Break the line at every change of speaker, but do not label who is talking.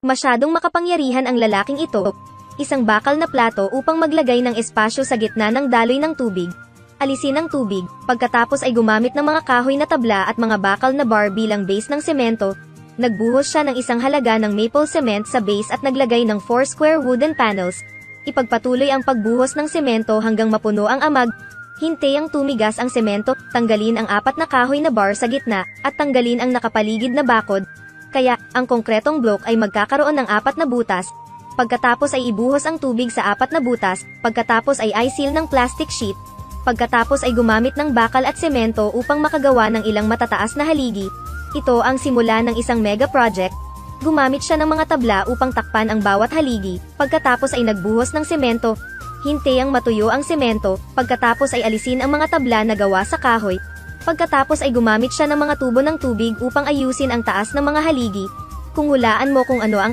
Masyadong makapangyarihan ang lalaking ito. Isang bakal na plato upang maglagay ng espasyo sa gitna ng daloy ng tubig. Alisin ang tubig, pagkatapos ay gumamit ng mga kahoy na tabla at mga bakal na bar bilang base ng semento. Nagbuhos siya ng isang halaga ng maple cement sa base at naglagay ng 4 square wooden panels. Ipagpatuloy ang pagbuhos ng semento hanggang mapuno ang amag. Hintayang tumigas ang semento, tanggalin ang 4 na kahoy na bar sa gitna, at tanggalin ang nakapaligid na bakod. Kaya, ang konkretong block ay magkakaroon ng 4 na butas. Pagkatapos ay ibuhos ang tubig sa 4 na butas, pagkatapos ay i-seal ng plastic sheet. Pagkatapos ay gumamit ng bakal at semento upang makagawa ng ilang matataas na haligi. Ito ang simula ng isang mega project. Gumamit siya ng mga tabla upang takpan ang bawat haligi, pagkatapos ay nagbuhos ng semento. Hintayang matuyo ang semento, pagkatapos ay alisin ang mga tabla na gawa sa kahoy. Pagkatapos ay gumamit siya ng mga tubo ng tubig upang ayusin ang taas ng mga haligi. Kung hulaan mo kung ano ang